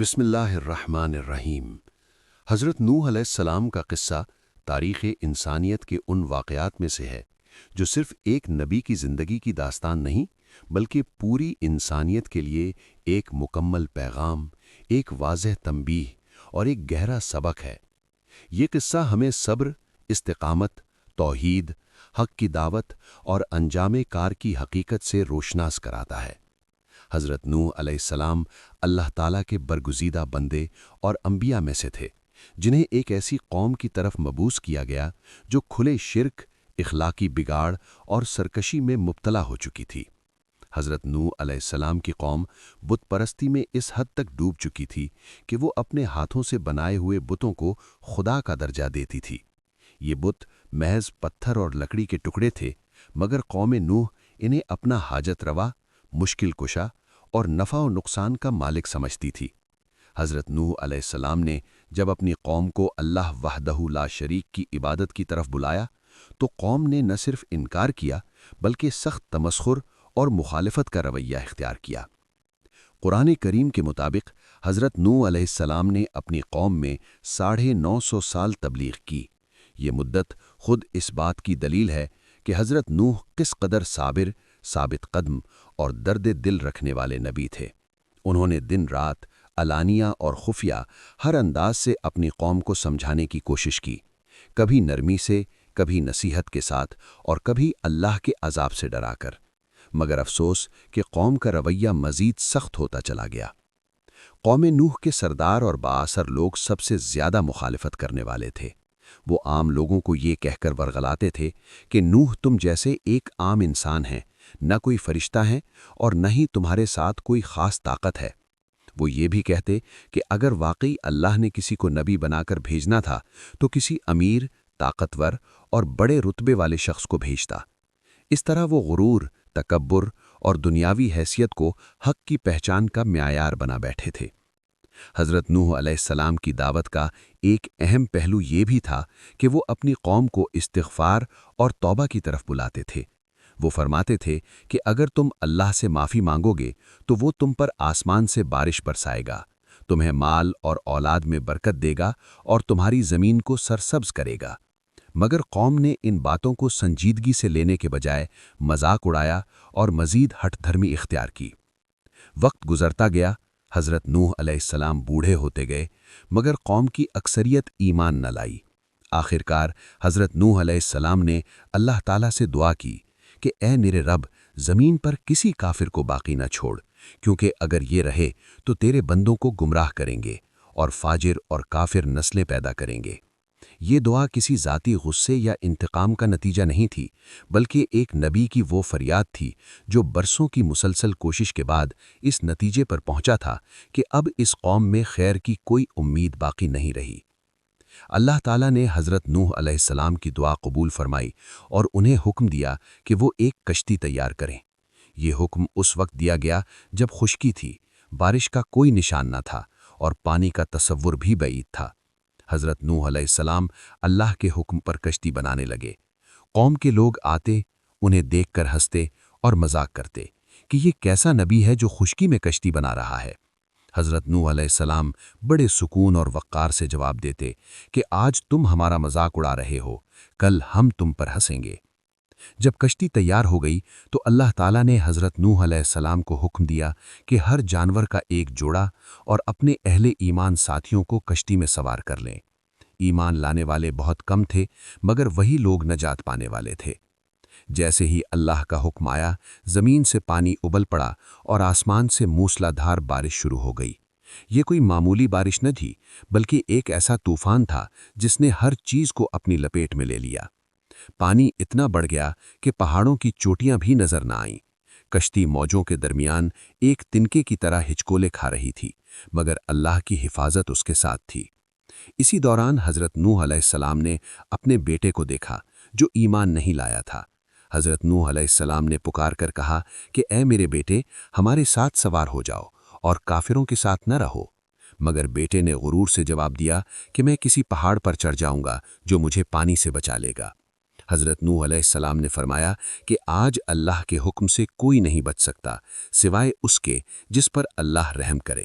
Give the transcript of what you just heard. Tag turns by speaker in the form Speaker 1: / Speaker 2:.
Speaker 1: بسم اللہ الرحمن الرحیم۔ حضرت نوح علیہ السلام کا قصہ تاریخ انسانیت کے ان واقعات میں سے ہے جو صرف ایک نبی کی زندگی کی داستان نہیں بلکہ پوری انسانیت کے لیے ایک مکمل پیغام، ایک واضح تنبیہ اور ایک گہرا سبق ہے۔ یہ قصہ ہمیں صبر، استقامت، توحید، حق کی دعوت اور انجام کار کی حقیقت سے روشناس کراتا ہے۔ حضرت نوح علیہ السلام اللہ تعالیٰ کے برگزیدہ بندے اور انبیاء میں سے تھے جنہیں ایک ایسی قوم کی طرف مبعوث کیا گیا جو کھلے شرک، اخلاقی بگاڑ اور سرکشی میں مبتلا ہو چکی تھی۔ حضرت نوح علیہ السلام کی قوم بت پرستی میں اس حد تک ڈوب چکی تھی کہ وہ اپنے ہاتھوں سے بنائے ہوئے بتوں کو خدا کا درجہ دیتی تھی۔ یہ بت محض پتھر اور لکڑی کے ٹکڑے تھے، مگر قوم نوح انہیں اپنا حاجت روا، مشکل کشا اور نفع و نقصان کا مالک سمجھتی تھی۔ حضرت نوح علیہ السلام نے جب اپنی قوم کو اللہ وحدہ لا شریک کی عبادت کی طرف بلایا تو قوم نے نہ صرف انکار کیا بلکہ سخت تمسخر اور مخالفت کا رویہ اختیار کیا۔ قرآن کریم کے مطابق حضرت نوح علیہ السلام نے اپنی قوم میں 950 سال تبلیغ کی۔ یہ مدت خود اس بات کی دلیل ہے کہ حضرت نوح کس قدر صابر، ثابت قدم اور درد دل رکھنے والے نبی تھے۔ انہوں نے دن رات، علانیہ اور خفیہ ہر انداز سے اپنی قوم کو سمجھانے کی کوشش کی، کبھی نرمی سے، کبھی نصیحت کے ساتھ اور کبھی اللہ کے عذاب سے ڈرا کر۔ مگر افسوس کہ قوم کا رویہ مزید سخت ہوتا چلا گیا۔ قوم نوح کے سردار اور بااثر لوگ سب سے زیادہ مخالفت کرنے والے تھے۔ وہ عام لوگوں کو یہ کہہ کر ورغلاتے تھے کہ نوح تم جیسے ایک عام انسان ہیں، نہ کوئی فرشتہ ہیں اور نہ ہی تمہارے ساتھ کوئی خاص طاقت ہے۔ وہ یہ بھی کہتے کہ اگر واقعی اللہ نے کسی کو نبی بنا کر بھیجنا تھا تو کسی امیر، طاقتور اور بڑے رتبے والے شخص کو بھیجتا۔ اس طرح وہ غرور، تکبر اور دنیاوی حیثیت کو حق کی پہچان کا معیار بنا بیٹھے تھے۔ حضرت نوح علیہ السلام کی دعوت کا ایک اہم پہلو یہ بھی تھا کہ وہ اپنی قوم کو استغفار اور توبہ کی طرف بلاتے تھے۔ وہ فرماتے تھے کہ اگر تم اللہ سے معافی مانگو گے تو وہ تم پر آسمان سے بارش برسائے گا، تمہیں مال اور اولاد میں برکت دے گا اور تمہاری زمین کو سرسبز کرے گا۔ مگر قوم نے ان باتوں کو سنجیدگی سے لینے کے بجائے مذاق اڑایا اور مزید ہٹ دھرمی اختیار کی۔ وقت گزرتا گیا، حضرت نوح علیہ السلام بوڑھے ہوتے گئے، مگر قوم کی اکثریت ایمان نہ لائی۔ آخرکار حضرت نوح علیہ السلام نے اللہ تعالیٰ سے دعا کی کہ اے میرے رب، زمین پر کسی کافر کو باقی نہ چھوڑ، کیونکہ اگر یہ رہے تو تیرے بندوں کو گمراہ کریں گے اور فاجر اور کافر نسلیں پیدا کریں گے۔ یہ دعا کسی ذاتی غصے یا انتقام کا نتیجہ نہیں تھی، بلکہ ایک نبی کی وہ فریاد تھی جو برسوں کی مسلسل کوشش کے بعد اس نتیجے پر پہنچا تھا کہ اب اس قوم میں خیر کی کوئی امید باقی نہیں رہی۔ اللہ تعالیٰ نے حضرت نوح علیہ السلام کی دعا قبول فرمائی اور انہیں حکم دیا کہ وہ ایک کشتی تیار کریں۔ یہ حکم اس وقت دیا گیا جب خشکی تھی، بارش کا کوئی نشان نہ تھا اور پانی کا تصور بھی بعید تھا۔ حضرت نوح علیہ السلام اللہ کے حکم پر کشتی بنانے لگے۔ قوم کے لوگ آتے، انہیں دیکھ کر ہنستے اور مذاق کرتے کہ یہ کیسا نبی ہے جو خشکی میں کشتی بنا رہا ہے۔ حضرت نوح علیہ السلام بڑے سکون اور وقار سے جواب دیتے کہ آج تم ہمارا مذاق اڑا رہے ہو، کل ہم تم پر ہنسیں گے۔ جب کشتی تیار ہو گئی تو اللہ تعالیٰ نے حضرت نوح علیہ السلام کو حکم دیا کہ ہر جانور کا ایک جوڑا اور اپنے اہل ایمان ساتھیوں کو کشتی میں سوار کر لیں۔ ایمان لانے والے بہت کم تھے، مگر وہی لوگ نجات پانے والے تھے۔ جیسے ہی اللہ کا حکم آیا، زمین سے پانی ابل پڑا اور آسمان سے موسلا دھار بارش شروع ہو گئی۔ یہ کوئی معمولی بارش نہ تھی، بلکہ ایک ایسا طوفان تھا جس نے ہر چیز کو اپنی لپیٹ میں لے لیا۔ پانی اتنا بڑھ گیا کہ پہاڑوں کی چوٹیاں بھی نظر نہ آئیں۔ کشتی موجوں کے درمیان ایک تنکے کی طرح ہچکولے کھا رہی تھی، مگر اللہ کی حفاظت اس کے ساتھ تھی۔ اسی دوران حضرت نوح علیہ السلام نے اپنے بیٹے کو دیکھا جو ایمان نہیں لایا تھا۔ حضرت نوح علیہ السلام نے پکار کر کہا کہ اے میرے بیٹے، ہمارے ساتھ سوار ہو جاؤ اور کافروں کے ساتھ نہ رہو۔ مگر بیٹے نے غرور سے جواب دیا کہ میں کسی پہاڑ پر چڑھ جاؤں گا جو مجھے پانی سے بچا لے گا۔ حضرت نوح علیہ السلام نے فرمایا کہ آج اللہ کے حکم سے کوئی نہیں بچ سکتا سوائے اس کے جس پر اللہ رحم کرے۔